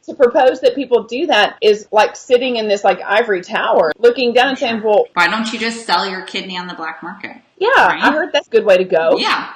to propose that people do that is like sitting in this like ivory tower looking down and saying, well, why don't you just sell your kidney on the black market? Yeah, right? I heard that's a good way to go. Yeah.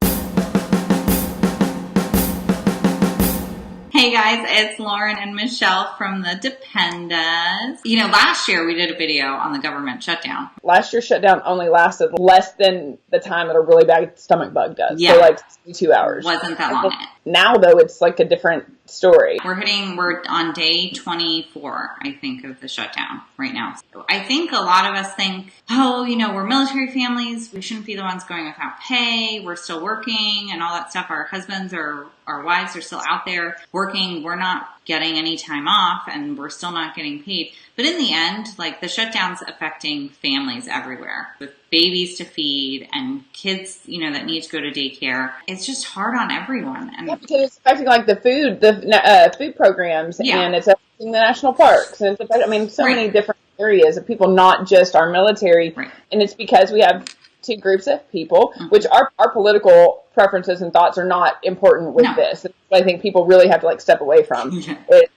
Hey guys, it's Lauren and Michelle from the Dependas. You know, last year we did a video on the government shutdown. Last year's shutdown only lasted less than the time that a really bad stomach bug does. Yeah. So like 2 hours. Wasn't that long. Now though, it's like a different story. We're on day 24, I think, of the shutdown right now. So I think a lot of us think, oh, you know, we're military families. We shouldn't be the ones going without pay. We're still working and all that stuff. Our husbands or our wives are still out there working. We're not getting any time off and we're still not getting paid. But in the end, like, the shutdown's affecting families everywhere with babies to feed and kids, you know, that need to go to daycare. It's just hard on everyone. And because it's affecting like the food programs, and it's affecting the national parks, and it's affecting, so many different areas of people, not just our military. Right. And it's because we have two groups of people, which our political preferences and thoughts are not important with this. I think people really have to like step away from.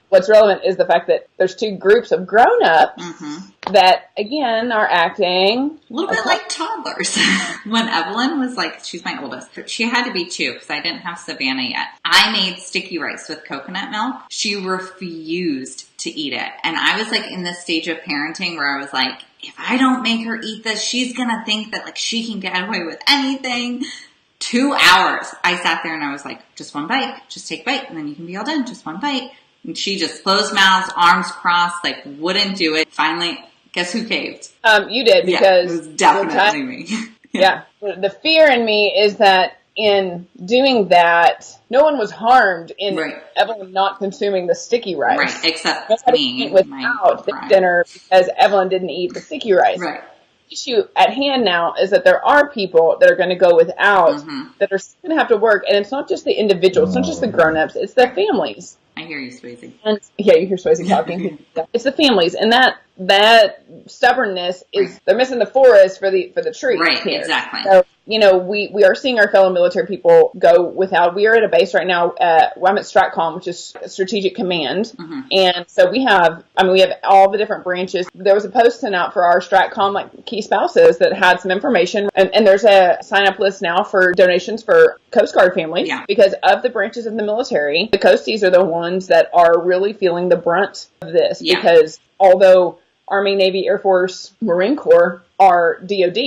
What's relevant is the fact that there's two groups of grown-ups that, again, are acting a little bit like toddlers. When Evelyn was like, she's my oldest, she had to be 2 because I didn't have Savannah yet. I made sticky rice with coconut milk. She refused to eat it. And I was like in this stage of parenting where I was like, if I don't make her eat this, she's going to think that like she can get away with anything. 2 hours. I sat there and I was like, just one bite, just take a bite and then you can be all done. Just one bite. And she just closed mouths, arms crossed, like wouldn't do it. Finally, guess who caved? You did, because it was definitely me. Yeah. The fear in me is that in doing that, no one was harmed in Evelyn not consuming the sticky rice. Right, except me. Without the dinner because Evelyn didn't eat the sticky rice. Right. The issue at hand now is that there are people that are going to go without, that are going to have to work, and it's not just the individuals, it's not just the grown-ups, it's the families. I hear you, Swayze. And you hear Swayze talking. It's the families, and that stubbornness is they're missing the forest for the tree. Right, here. exactly. So, you know, we are seeing our fellow military people go without. We are at a base right now. I'm at STRATCOM, which is Strategic Command, and so we have all the different branches. There was a post sent out for our STRATCOM like key spouses that had some information, and there's a sign up list now for donations for Coast Guard families because of the branches of the military. The Coasties are the ones that are really feeling the brunt of this because although Army, Navy, Air Force, Marine Corps are DOD,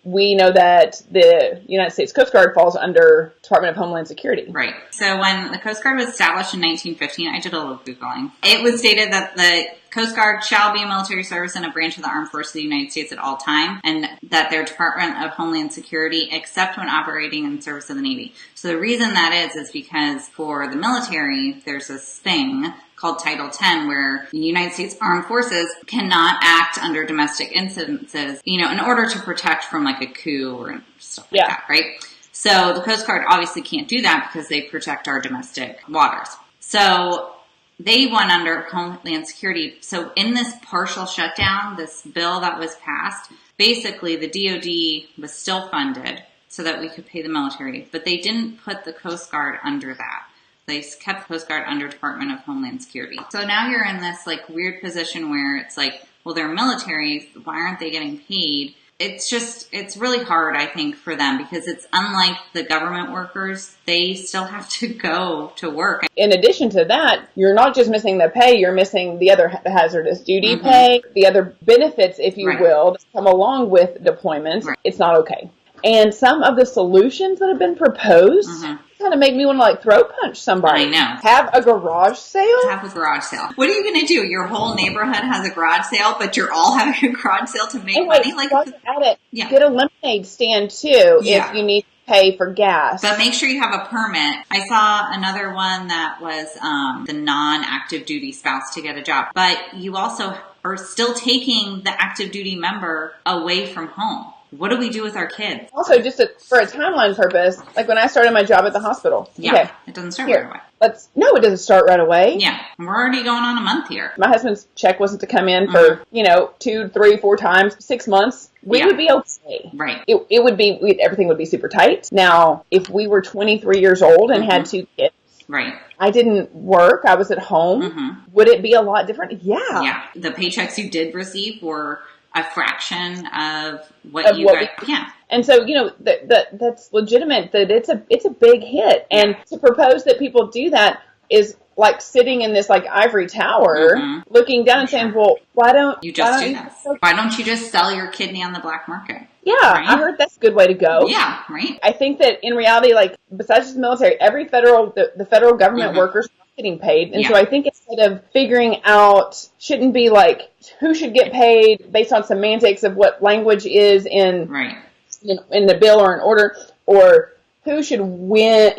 we know that the United States Coast Guard falls under Department of Homeland Security. Right. So when the Coast Guard was established in 1915, I did a little Googling. It was stated that the Coast Guard shall be a military service and a branch of the Armed Forces of the United States at all time, and that their Department of Homeland Security, except when operating in service of the Navy. So the reason that is because for the military, there's this thing called Title 10, where the United States Armed Forces cannot act under domestic incidences, you know, in order to protect from like a coup or stuff like that, right? So the Coast Guard obviously can't do that because they protect our domestic waters. So they went under Homeland Security. So in this partial shutdown, this bill that was passed, basically the DOD was still funded so that we could pay the military, but they didn't put the Coast Guard under that. They kept the Coast Guard under Department of Homeland Security. So now you're in this like weird position where it's like, well, they're military. Why aren't they getting paid? It's really hard, I think, for them because it's unlike the government workers. They still have to go to work. In addition to that, you're not just missing the pay, you're missing the other hazardous duty pay, the other benefits, if you will, that come along with deployment. It's not okay. And some of the solutions that have been proposed kind of make me want to like throat punch somebody. I know. Have a garage sale? Have a garage sale. What are you going to do? Your whole neighborhood has a garage sale, but you're all having a garage sale to make money? Like, at it. Get a lemonade stand too if you need to pay for gas. But make sure you have a permit. I saw another one that was the non-active duty spouse to get a job. But you also are still taking the active duty member away from home. What do we do with our kids? Also, just for a timeline purpose, like when I started my job at the hospital. Yeah, it doesn't start right away. No, it doesn't start right away. Yeah, we're already going on a month here. My husband's check wasn't to come in for, 2, 3, 4 times, 6 months. We would be okay. Right. It would be, everything would be super tight. Now, if we were 23 years old and had 2 kids, Right. I didn't work. I was at home. Mm-hmm. Would it be a lot different? Yeah. Yeah. The paychecks you did receive were a fraction of what you got. Yeah. And so, that's legitimate, that it's a big hit. And to propose that people do that is like sitting in this like ivory tower, looking down and saying, well, why don't you just do this? Why don't you just sell your kidney on the black market? Yeah, right? I heard that's a good way to go. Yeah, right. I think that in reality, like, besides the military, the federal government workers are getting paid. And so I think instead of figuring out, shouldn't be like who should get paid based on semantics of what language is in the bill or an order, or who should win,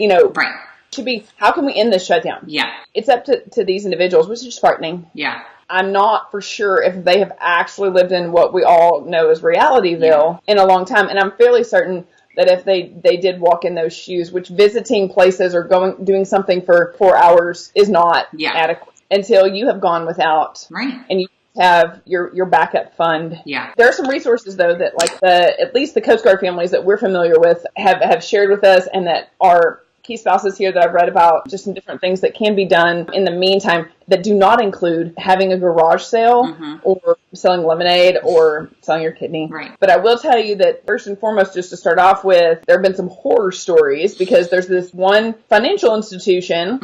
should be, how can we end this shutdown? Yeah. It's up to these individuals, which is just frightening. Yeah. I'm not for sure if they have actually lived in what we all know as Realityville in a long time. And I'm fairly certain that if they did walk in those shoes, which visiting places or doing something for 4 hours is not adequate until you have gone without. Right. And you have your backup fund. Yeah. There are some resources though that like at least the Coast Guard families that we're familiar with have shared with us, and that are key spouses here that I've read about, just some different things that can be done in the meantime that do not include having a garage sale or selling lemonade or selling your kidney. Right. But I will tell you that first and foremost, just to start off with, there have been some horror stories because there's this one financial institution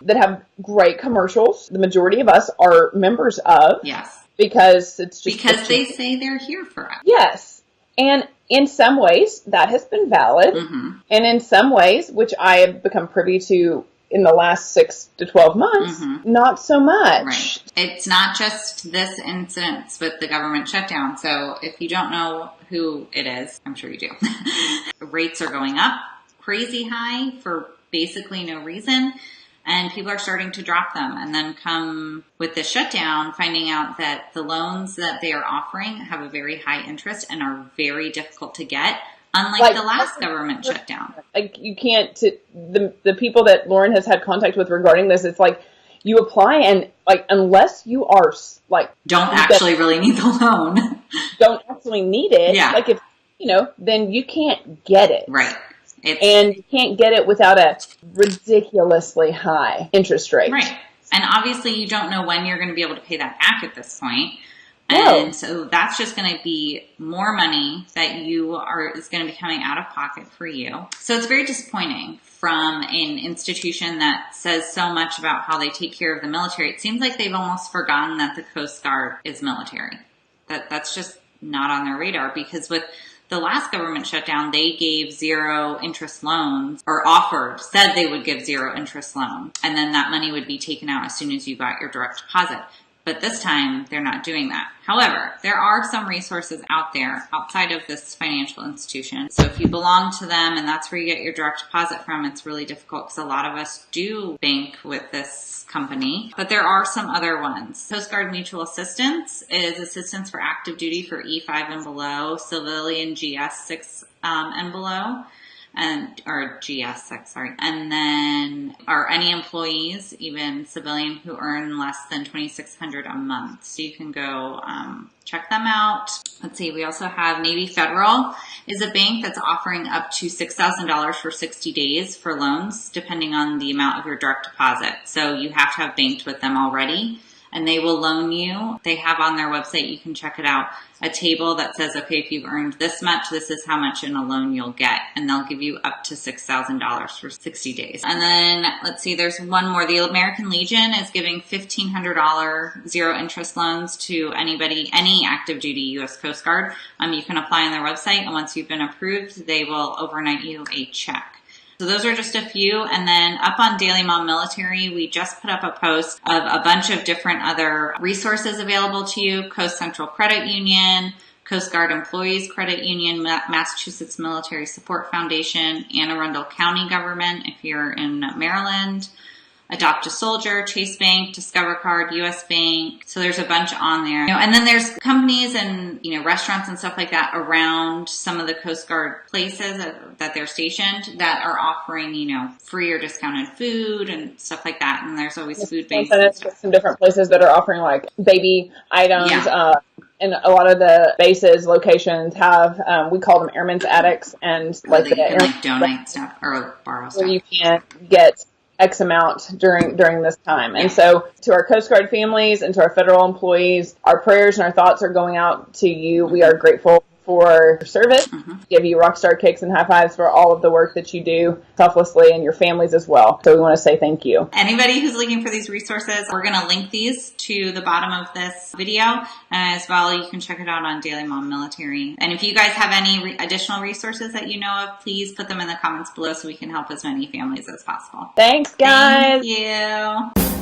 that have great commercials. The majority of us are members of. Yes. Because it's just... Because they say they're here for us. Yes. And in some ways, that has been valid. And in some ways, which I have become privy to in the last 6 to 12 months, not so much. Right. It's not just this incident with the government shutdown. So if you don't know who it is, I'm sure you do. Rates are going up crazy high for basically no reason. And people are starting to drop them, and then come with the shutdown, finding out that the loans that they are offering have a very high interest and are very difficult to get, unlike the last government shutdown. Like, you can't, the people that Lauren has had contact with regarding this, it's like you apply and like, unless you are like... Don't actually really need the loan. Don't actually need it. Yeah. Like if, then you can't get it. Right. And you can't get it without a ridiculously high interest rate. Right. And obviously you don't know when you're going to be able to pay that back at this point. And so that's just going to be more money that is going to be coming out of pocket for you. So it's very disappointing from an institution that says so much about how they take care of the military. It seems like they've almost forgotten that the Coast Guard is military. That's just not on their radar, because with the last government shutdown, they gave 0 interest loans, or said they would give 0 interest loans. And then that money would be taken out as soon as you got your direct deposit. But this time, they're not doing that. However, there are some resources out there outside of this financial institution. So if you belong to them and that's where you get your direct deposit from, it's really difficult because a lot of us do bank with this company. But there are some other ones. Coast Guard Mutual Assistance is assistance for active duty for E5 and below, civilian GS6 and below. Or GS6, sorry. And then any employees, even civilian, who earn less than $2,600 a month. So you can go check them out. Let's see, we also have Navy Federal is a bank that's offering up to $6,000 for 60 days for loans, depending on the amount of your direct deposit. So you have to have banked with them already, and they will loan you. They have on their website, you can check it out, a table that says, okay, if you've earned this much, this is how much in a loan you'll get. And they'll give you up to $6,000 for 60 days. And then, let's see, there's one more. The American Legion is giving $1,500 0 interest loans to anybody, any active duty U.S. Coast Guard. You can apply on their website, and once you've been approved, they will overnight you a check. So those are just a few. And then up on Daily Mom Military, we just put up a post of a bunch of different other resources available to you. Coast Central Credit Union, Coast Guard Employees Credit Union, Massachusetts Military Support Foundation, Anne Arundel County Government if you're in Maryland, Adopt a Soldier, Chase Bank, Discover Card, US Bank. So there's a bunch on there. And then there's companies and, restaurants and stuff like that around some of the Coast Guard places that they're stationed that are offering, free or discounted food and stuff like that. And there's always food banks. Some different places that are offering like baby items. Yeah. And a lot of the bases, locations have, we call them airmen's attics, and like donate stuff or borrow stuff. Where you can get X amount during this time. And so to our Coast Guard families and to our federal employees, our prayers and our thoughts are going out to you. We are grateful for your service. Give you rock star cakes and high fives for all of the work that you do selflessly, and your families as well. So we want to say thank you. Anybody who's looking for these resources, we're going to link these to the bottom of this video, and as well you can check it out on Daily Mom Military. And if you guys have any additional resources that you know of, please put them in the comments below so we can help as many families as possible. Thanks, guys. Thank you.